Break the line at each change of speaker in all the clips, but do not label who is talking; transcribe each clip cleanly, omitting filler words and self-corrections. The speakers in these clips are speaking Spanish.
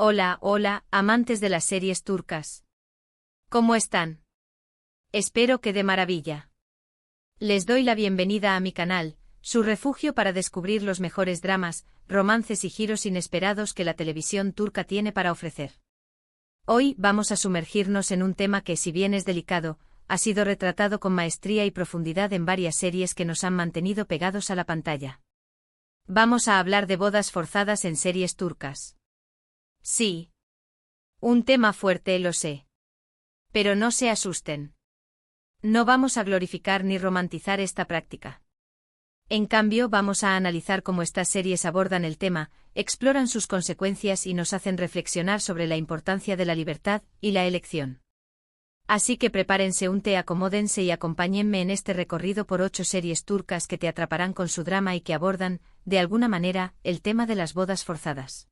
Hola, hola, amantes de las series turcas. ¿Cómo están? Espero que de maravilla. Les doy la bienvenida a mi canal, su refugio para descubrir los mejores dramas, romances y giros inesperados que la televisión turca tiene para ofrecer. Hoy vamos a sumergirnos en un tema que, si bien es delicado, ha sido retratado con maestría y profundidad en varias series que nos han mantenido pegados a la pantalla. Vamos a hablar de bodas forzadas en series turcas. Sí. Un tema fuerte, lo sé. Pero no se asusten. No vamos a glorificar ni romantizar esta práctica. En cambio, vamos a analizar cómo estas series abordan el tema, exploran sus consecuencias y nos hacen reflexionar sobre la importancia de la libertad y la elección. Así que prepárense un té, acomódense y acompáñenme en este recorrido por 8 series turcas que te atraparán con su drama y que abordan, de alguna manera, el tema de las bodas forzadas.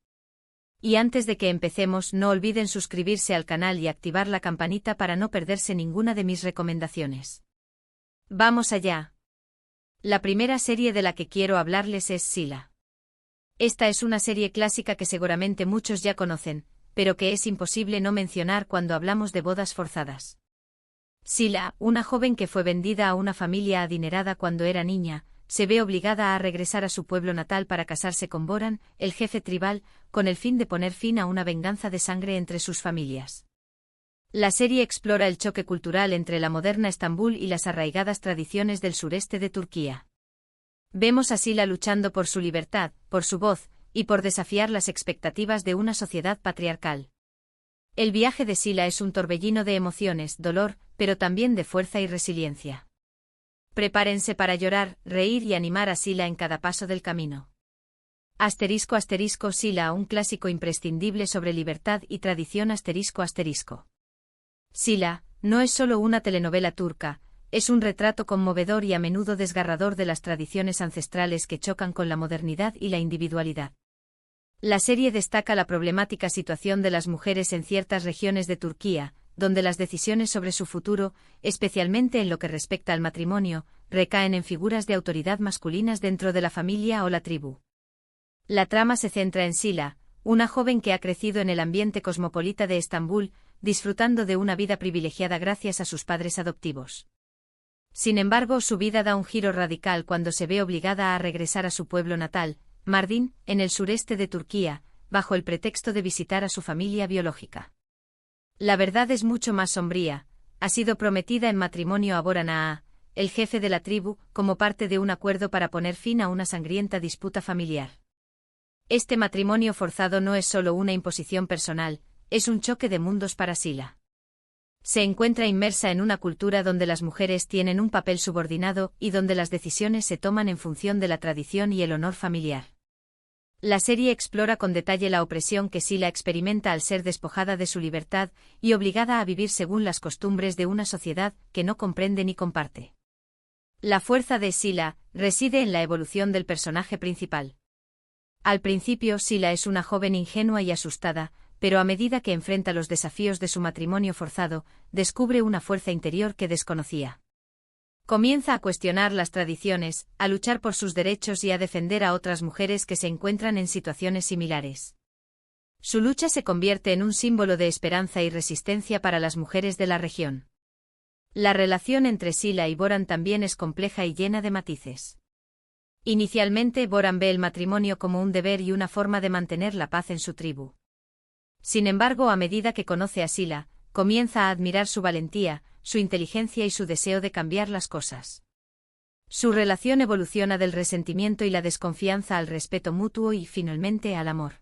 Y antes de que empecemos, no olviden suscribirse al canal y activar la campanita para no perderse ninguna de mis recomendaciones. ¡Vamos allá! La primera serie de la que quiero hablarles es Sila. Esta es una serie clásica que seguramente muchos ya conocen, pero que es imposible no mencionar cuando hablamos de bodas forzadas. Sila, una joven que fue vendida a una familia adinerada cuando era niña, se ve obligada a regresar a su pueblo natal para casarse con Boran, el jefe tribal, con el fin de poner fin a una venganza de sangre entre sus familias. La serie explora el choque cultural entre la moderna Estambul y las arraigadas tradiciones del sureste de Turquía. Vemos a Sila luchando por su libertad, por su voz, y por desafiar las expectativas de una sociedad patriarcal. El viaje de Sila es un torbellino de emociones, dolor, pero también de fuerza y resiliencia. Prepárense para llorar, reír y animar a Sila en cada paso del camino. *** Sila, un clásico imprescindible sobre libertad y tradición. ***. Sila no es solo una telenovela turca, es un retrato conmovedor y a menudo desgarrador de las tradiciones ancestrales que chocan con la modernidad y la individualidad. La serie destaca la problemática situación de las mujeres en ciertas regiones de Turquía, donde las decisiones sobre su futuro, especialmente en lo que respecta al matrimonio, recaen en figuras de autoridad masculinas dentro de la familia o la tribu. La trama se centra en Sila, una joven que ha crecido en el ambiente cosmopolita de Estambul, disfrutando de una vida privilegiada gracias a sus padres adoptivos. Sin embargo, su vida da un giro radical cuando se ve obligada a regresar a su pueblo natal, Mardin, en el sureste de Turquía, bajo el pretexto de visitar a su familia biológica. La verdad es mucho más sombría. Ha sido prometida en matrimonio a Boran Ağa, el jefe de la tribu, como parte de un acuerdo para poner fin a una sangrienta disputa familiar. Este matrimonio forzado no es solo una imposición personal, es un choque de mundos para Sila. Se encuentra inmersa en una cultura donde las mujeres tienen un papel subordinado y donde las decisiones se toman en función de la tradición y el honor familiar. La serie explora con detalle la opresión que Sila experimenta al ser despojada de su libertad y obligada a vivir según las costumbres de una sociedad que no comprende ni comparte. La fuerza de Sila reside en la evolución del personaje principal. Al principio, Sila es una joven ingenua y asustada, pero a medida que enfrenta los desafíos de su matrimonio forzado, descubre una fuerza interior que desconocía. Comienza a cuestionar las tradiciones, a luchar por sus derechos y a defender a otras mujeres que se encuentran en situaciones similares. Su lucha se convierte en un símbolo de esperanza y resistencia para las mujeres de la región. La relación entre Sila y Boran también es compleja y llena de matices. Inicialmente, Boran ve el matrimonio como un deber y una forma de mantener la paz en su tribu. Sin embargo, a medida que conoce a Sila, comienza a admirar su valentía, su inteligencia y su deseo de cambiar las cosas. Su relación evoluciona del resentimiento y la desconfianza al respeto mutuo y, finalmente, al amor.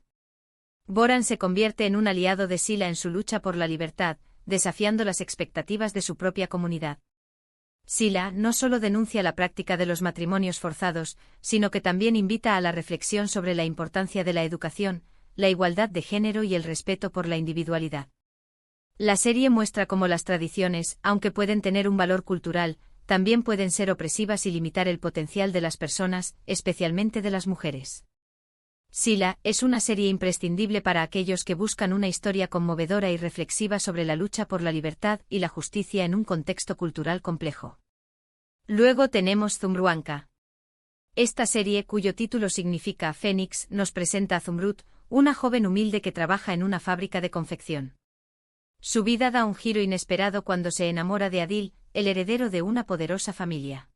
Boran se convierte en un aliado de Sila en su lucha por la libertad, desafiando las expectativas de su propia comunidad. Sila no solo denuncia la práctica de los matrimonios forzados, sino que también invita a la reflexión sobre la importancia de la educación, la igualdad de género y el respeto por la individualidad. La serie muestra cómo las tradiciones, aunque pueden tener un valor cultural, también pueden ser opresivas y limitar el potencial de las personas, especialmente de las mujeres. Sila es una serie imprescindible para aquellos que buscan una historia conmovedora y reflexiva sobre la lucha por la libertad y la justicia en un contexto cultural complejo. Luego tenemos Zumruanka. Esta serie, cuyo título significa Fénix, nos presenta a Zumrud, una joven humilde que trabaja en una fábrica de confección. Su vida da un giro inesperado cuando se enamora de Adil, el heredero de una poderosa familia.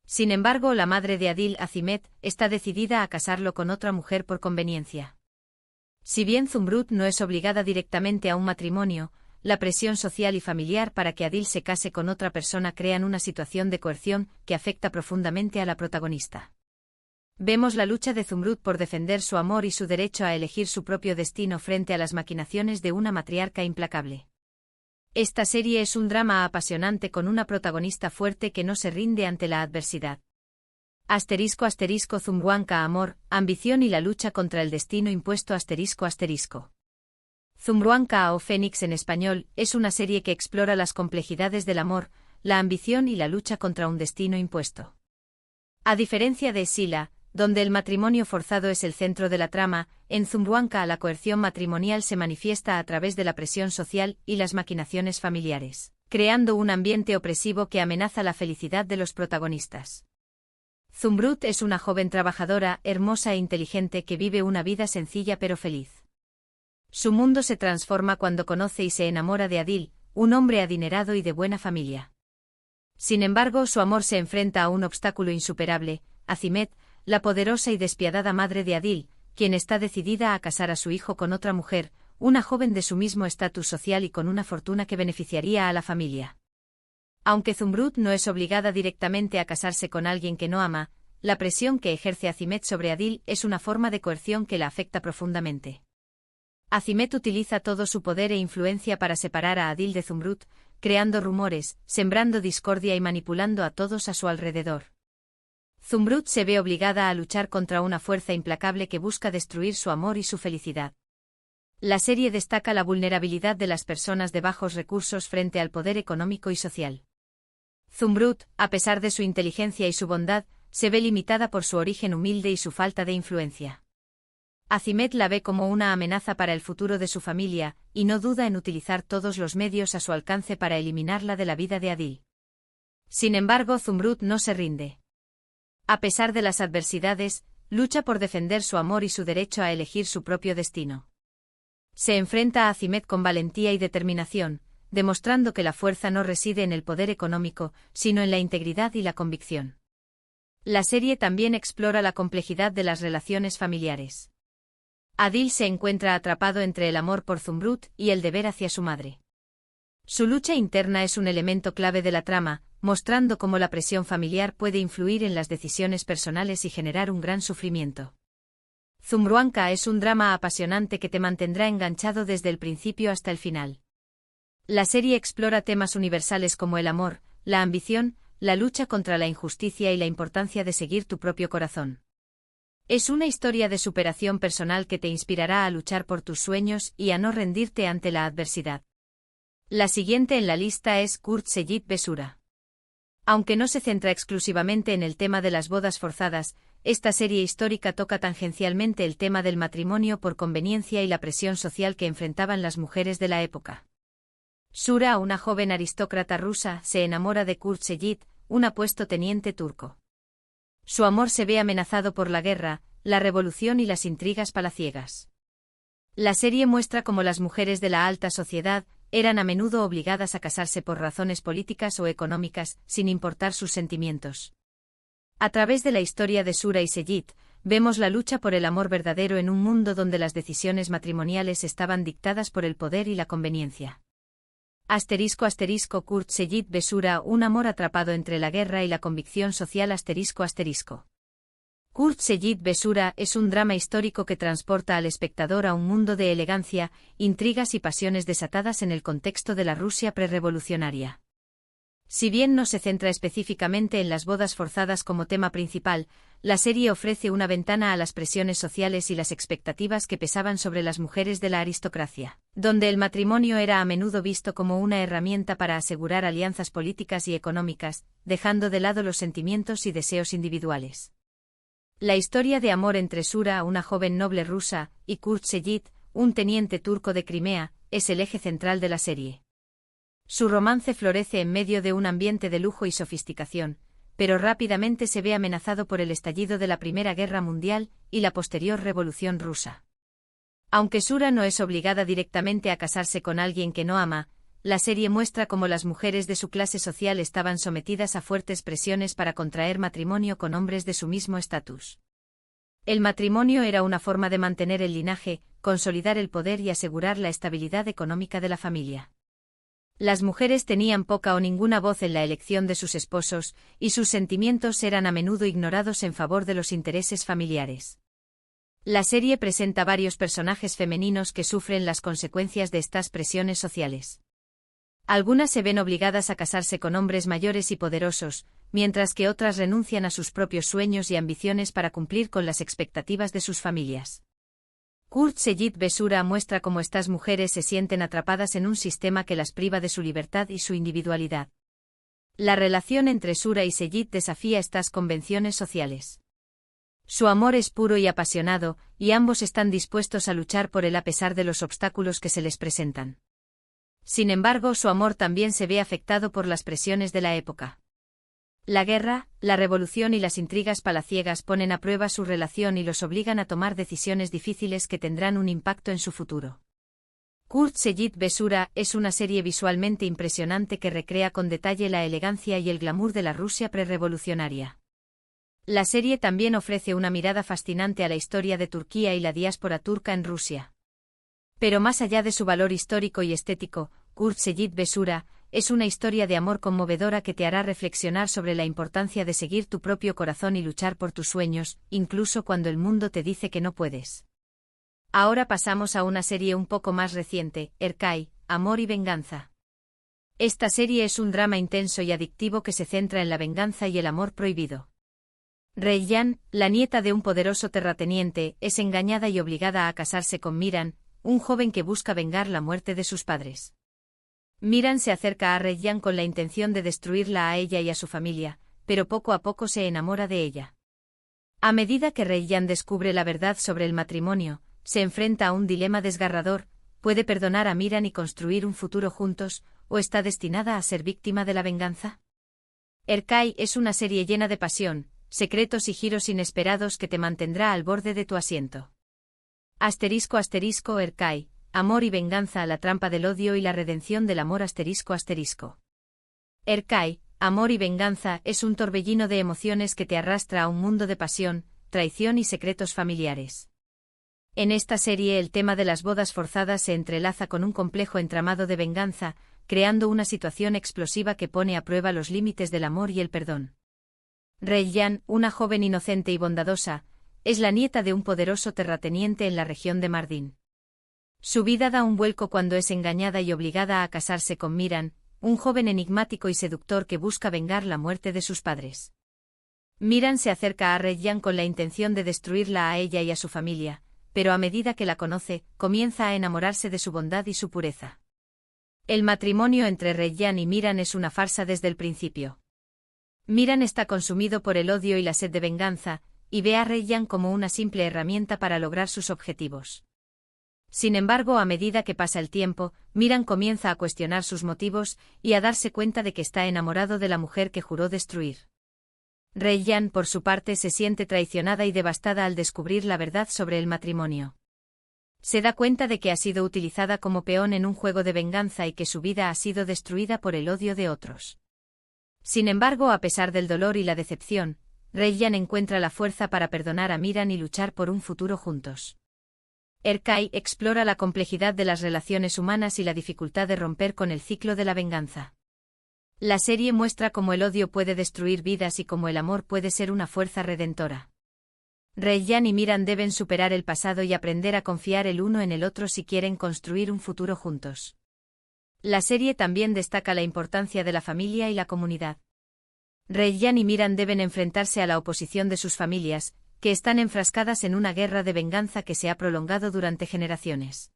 Sin embargo, la madre de Adil, Azimet, está decidida a casarlo con otra mujer por conveniencia. Si bien Zumrud no es obligada directamente a un matrimonio, la presión social y familiar para que Adil se case con otra persona crean una situación de coerción que afecta profundamente a la protagonista. Vemos la lucha de Zumrud por defender su amor y su derecho a elegir su propio destino frente a las maquinaciones de una matriarca implacable. Esta serie es un drama apasionante con una protagonista fuerte que no se rinde ante la adversidad. *** Zumruanka amor, ambición y la lucha contra el destino impuesto ***. Zumruanka o Fénix en español es una serie que explora las complejidades del amor, la ambición y la lucha contra un destino impuesto. A diferencia de Sila, donde el matrimonio forzado es el centro de la trama, en Zumruanka la coerción matrimonial se manifiesta a través de la presión social y las maquinaciones familiares, creando un ambiente opresivo que amenaza la felicidad de los protagonistas. Zumrud es una joven trabajadora, hermosa e inteligente que vive una vida sencilla pero feliz. Su mundo se transforma cuando conoce y se enamora de Adil, un hombre adinerado y de buena familia. Sin embargo, su amor se enfrenta a un obstáculo insuperable, Azimet, la poderosa y despiadada madre de Adil, quien está decidida a casar a su hijo con otra mujer, una joven de su mismo estatus social y con una fortuna que beneficiaría a la familia. Aunque Zumrud no es obligada directamente a casarse con alguien que no ama, la presión que ejerce Azimet sobre Adil es una forma de coerción que la afecta profundamente. Azimet utiliza todo su poder e influencia para separar a Adil de Zumrud, creando rumores, sembrando discordia y manipulando a todos a su alrededor. Zumrud se ve obligada a luchar contra una fuerza implacable que busca destruir su amor y su felicidad. La serie destaca la vulnerabilidad de las personas de bajos recursos frente al poder económico y social. Zumrud, a pesar de su inteligencia y su bondad, se ve limitada por su origen humilde y su falta de influencia. Azimet la ve como una amenaza para el futuro de su familia, y no duda en utilizar todos los medios a su alcance para eliminarla de la vida de Adil. Sin embargo, Zumrud no se rinde. A pesar de las adversidades, lucha por defender su amor y su derecho a elegir su propio destino. Se enfrenta a Azimet con valentía y determinación, demostrando que la fuerza no reside en el poder económico, sino en la integridad y la convicción. La serie también explora la complejidad de las relaciones familiares. Adil se encuentra atrapado entre el amor por Zumrud y el deber hacia su madre. Su lucha interna es un elemento clave de la trama, mostrando cómo la presión familiar puede influir en las decisiones personales y generar un gran sufrimiento. Zumruanka es un drama apasionante que te mantendrá enganchado desde el principio hasta el final. La serie explora temas universales como el amor, la ambición, la lucha contra la injusticia y la importancia de seguir tu propio corazón. Es una historia de superación personal que te inspirará a luchar por tus sueños y a no rendirte ante la adversidad. La siguiente en la lista es Kurt Seyit Besura. Aunque no se centra exclusivamente en el tema de las bodas forzadas, esta serie histórica toca tangencialmente el tema del matrimonio por conveniencia y la presión social que enfrentaban las mujeres de la época. Sura, una joven aristócrata rusa, se enamora de Kurt Seyit, un apuesto teniente turco. Su amor se ve amenazado por la guerra, la revolución y las intrigas palaciegas. La serie muestra cómo las mujeres de la alta sociedad eran a menudo obligadas a casarse por razones políticas o económicas, sin importar sus sentimientos. A través de la historia de Sura y Seyit, vemos la lucha por el amor verdadero en un mundo donde las decisiones matrimoniales estaban dictadas por el poder y la conveniencia. *** Kurt Seyit Besura, un amor atrapado entre la guerra y la convicción social ***. Kurt Seyit Besura es un drama histórico que transporta al espectador a un mundo de elegancia, intrigas y pasiones desatadas en el contexto de la Rusia prerrevolucionaria. Si bien no se centra específicamente en las bodas forzadas como tema principal, la serie ofrece una ventana a las presiones sociales y las expectativas que pesaban sobre las mujeres de la aristocracia, donde el matrimonio era a menudo visto como una herramienta para asegurar alianzas políticas y económicas, dejando de lado los sentimientos y deseos individuales. La historia de amor entre Sura, una joven noble rusa, y Kurt Seyit, un teniente turco de Crimea, es el eje central de la serie. Su romance florece en medio de un ambiente de lujo y sofisticación, pero rápidamente se ve amenazado por el estallido de la Primera Guerra Mundial y la posterior Revolución Rusa. Aunque Sura no es obligada directamente a casarse con alguien que no ama, la serie muestra cómo las mujeres de su clase social estaban sometidas a fuertes presiones para contraer matrimonio con hombres de su mismo estatus. El matrimonio era una forma de mantener el linaje, consolidar el poder y asegurar la estabilidad económica de la familia. Las mujeres tenían poca o ninguna voz en la elección de sus esposos, y sus sentimientos eran a menudo ignorados en favor de los intereses familiares. La serie presenta varios personajes femeninos que sufren las consecuencias de estas presiones sociales. Algunas se ven obligadas a casarse con hombres mayores y poderosos, mientras que otras renuncian a sus propios sueños y ambiciones para cumplir con las expectativas de sus familias. Kurt Seyit Besura muestra cómo estas mujeres se sienten atrapadas en un sistema que las priva de su libertad y su individualidad. La relación entre Sura y Seyit desafía estas convenciones sociales. Su amor es puro y apasionado, y ambos están dispuestos a luchar por él a pesar de los obstáculos que se les presentan. Sin embargo, su amor también se ve afectado por las presiones de la época. La guerra, la revolución y las intrigas palaciegas ponen a prueba su relación y los obligan a tomar decisiones difíciles que tendrán un impacto en su futuro. Kurt Seyit Besura es una serie visualmente impresionante que recrea con detalle la elegancia y el glamour de la Rusia prerrevolucionaria. La serie también ofrece una mirada fascinante a la historia de Turquía y la diáspora turca en Rusia. Pero más allá de su valor histórico y estético, Kurt Seyit Besura es una historia de amor conmovedora que te hará reflexionar sobre la importancia de seguir tu propio corazón y luchar por tus sueños, incluso cuando el mundo te dice que no puedes. Ahora pasamos a una serie un poco más reciente, Erkay, Amor y Venganza. Esta serie es un drama intenso y adictivo que se centra en la venganza y el amor prohibido. Reyyan, la nieta de un poderoso terrateniente, es engañada y obligada a casarse con Miran, un joven que busca vengar la muerte de sus padres. Miran se acerca a Reyyan con la intención de destruirla a ella y a su familia, pero poco a poco se enamora de ella. A medida que Reyyan descubre la verdad sobre el matrimonio, se enfrenta a un dilema desgarrador: ¿puede perdonar a Miran y construir un futuro juntos, o está destinada a ser víctima de la venganza? Erkay es una serie llena de pasión, secretos y giros inesperados que te mantendrá al borde de tu asiento. *** Erkay, Amor y Venganza, la trampa del odio y la redención del amor ***. Erkay, Amor y Venganza es un torbellino de emociones que te arrastra a un mundo de pasión, traición y secretos familiares. En esta serie el tema de las bodas forzadas se entrelaza con un complejo entramado de venganza, creando una situación explosiva que pone a prueba los límites del amor y el perdón. Reyyan, una joven inocente y bondadosa, es la nieta de un poderoso terrateniente en la región de Mardin. Su vida da un vuelco cuando es engañada y obligada a casarse con Miran, un joven enigmático y seductor que busca vengar la muerte de sus padres. Miran se acerca a Reyyan con la intención de destruirla a ella y a su familia, pero a medida que la conoce, comienza a enamorarse de su bondad y su pureza. El matrimonio entre Reyyan y Miran es una farsa desde el principio. Miran está consumido por el odio y la sed de venganza, y ve a Reyyan como una simple herramienta para lograr sus objetivos. Sin embargo, a medida que pasa el tiempo, Miran comienza a cuestionar sus motivos y a darse cuenta de que está enamorado de la mujer que juró destruir. Reyyan, por su parte, se siente traicionada y devastada al descubrir la verdad sobre el matrimonio. Se da cuenta de que ha sido utilizada como peón en un juego de venganza y que su vida ha sido destruida por el odio de otros. Sin embargo, a pesar del dolor y la decepción, Reyyan encuentra la fuerza para perdonar a Miran y luchar por un futuro juntos. Erkay explora la complejidad de las relaciones humanas y la dificultad de romper con el ciclo de la venganza. La serie muestra cómo el odio puede destruir vidas y cómo el amor puede ser una fuerza redentora. Reyyan y Miran deben superar el pasado y aprender a confiar el uno en el otro si quieren construir un futuro juntos. La serie también destaca la importancia de la familia y la comunidad. Reyyan y Miran deben enfrentarse a la oposición de sus familias, que están enfrascadas en una guerra de venganza que se ha prolongado durante generaciones.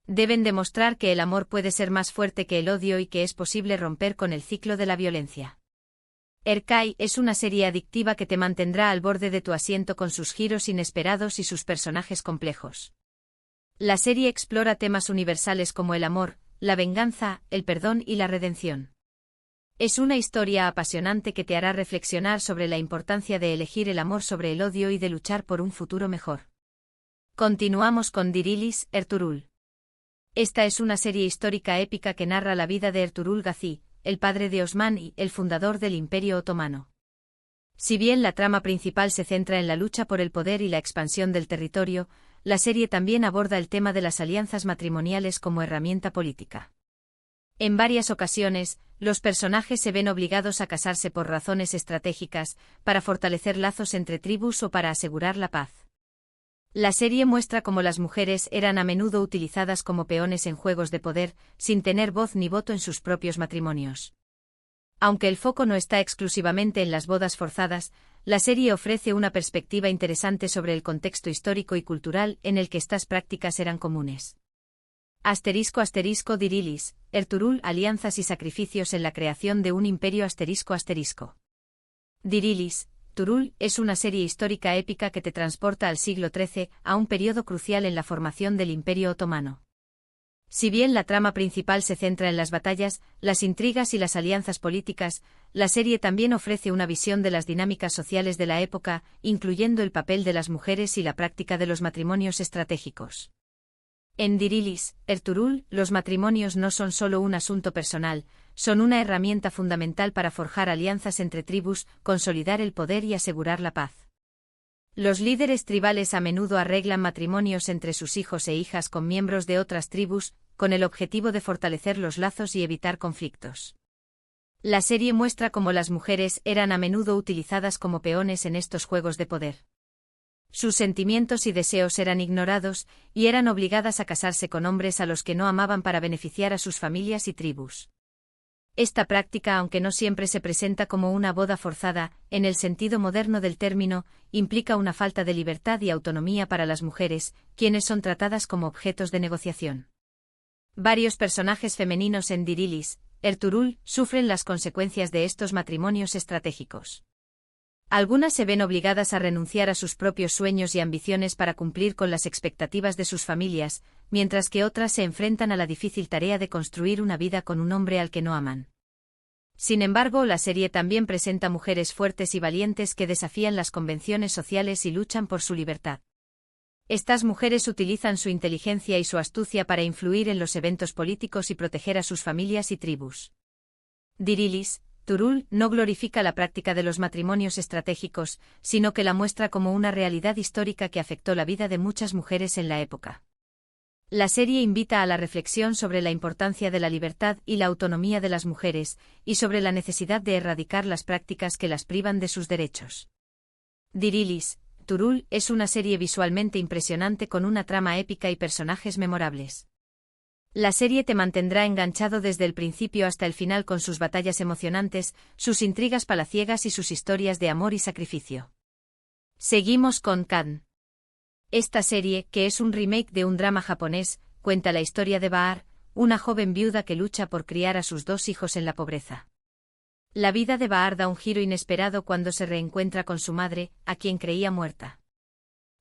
Deben demostrar que el amor puede ser más fuerte que el odio y que es posible romper con el ciclo de la violencia. Erkay es una serie adictiva que te mantendrá al borde de tu asiento con sus giros inesperados y sus personajes complejos. La serie explora temas universales como el amor, la venganza, el perdón y la redención. Es una historia apasionante que te hará reflexionar sobre la importancia de elegir el amor sobre el odio y de luchar por un futuro mejor. Continuamos con Dirilis, Ertuğrul. Esta es una serie histórica épica que narra la vida de Ertuğrul Gazi, el padre de Osman y el fundador del Imperio Otomano. Si bien la trama principal se centra en la lucha por el poder y la expansión del territorio, la serie también aborda el tema de las alianzas matrimoniales como herramienta política. En varias ocasiones, los personajes se ven obligados a casarse por razones estratégicas, para fortalecer lazos entre tribus o para asegurar la paz. La serie muestra cómo las mujeres eran a menudo utilizadas como peones en juegos de poder, sin tener voz ni voto en sus propios matrimonios. Aunque el foco no está exclusivamente en las bodas forzadas, la serie ofrece una perspectiva interesante sobre el contexto histórico y cultural en el que estas prácticas eran comunes. *** Dirilis, Ertuğrul, alianzas y sacrificios en la creación de un imperio ***. Dirilis, Ertuğrul, es una serie histórica épica que te transporta al siglo XIII, a un periodo crucial en la formación del Imperio Otomano. Si bien la trama principal se centra en las batallas, las intrigas y las alianzas políticas, la serie también ofrece una visión de las dinámicas sociales de la época, incluyendo el papel de las mujeres y la práctica de los matrimonios estratégicos. En Dirilis, Ertuğrul, los matrimonios no son solo un asunto personal, son una herramienta fundamental para forjar alianzas entre tribus, consolidar el poder y asegurar la paz. Los líderes tribales a menudo arreglan matrimonios entre sus hijos e hijas con miembros de otras tribus, con el objetivo de fortalecer los lazos y evitar conflictos. La serie muestra cómo las mujeres eran a menudo utilizadas como peones en estos juegos de poder. Sus sentimientos y deseos eran ignorados, y eran obligadas a casarse con hombres a los que no amaban para beneficiar a sus familias y tribus. Esta práctica, aunque no siempre se presenta como una boda forzada, en el sentido moderno del término, implica una falta de libertad y autonomía para las mujeres, quienes son tratadas como objetos de negociación. Varios personajes femeninos en Dirilis, Ertuğrul, sufren las consecuencias de estos matrimonios estratégicos. Algunas se ven obligadas a renunciar a sus propios sueños y ambiciones para cumplir con las expectativas de sus familias, mientras que otras se enfrentan a la difícil tarea de construir una vida con un hombre al que no aman. Sin embargo, la serie también presenta mujeres fuertes y valientes que desafían las convenciones sociales y luchan por su libertad. Estas mujeres utilizan su inteligencia y su astucia para influir en los eventos políticos y proteger a sus familias y tribus. Dirilis, Ertuğrul, no glorifica la práctica de los matrimonios estratégicos, sino que la muestra como una realidad histórica que afectó la vida de muchas mujeres en la época. La serie invita a la reflexión sobre la importancia de la libertad y la autonomía de las mujeres, y sobre la necesidad de erradicar las prácticas que las privan de sus derechos. Dirilis, Ertuğrul, es una serie visualmente impresionante con una trama épica y personajes memorables. La serie te mantendrá enganchado desde el principio hasta el final con sus batallas emocionantes, sus intrigas palaciegas y sus historias de amor y sacrificio. Seguimos con Kan. Esta serie, que es un remake de un drama japonés, cuenta la historia de Bahar, una joven viuda que lucha por criar a sus 2 hijos en la pobreza. La vida de Bahar da un giro inesperado cuando se reencuentra con su madre, a quien creía muerta.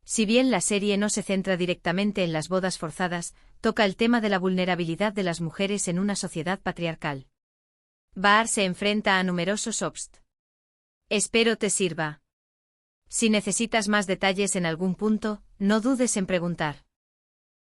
Si bien la serie no se centra directamente en las bodas forzadas, toca el tema de la vulnerabilidad de las mujeres en una sociedad patriarcal. Bahar se enfrenta a numerosos obstáculos. Espero te sirva. Si necesitas más detalles en algún punto, no dudes en preguntar.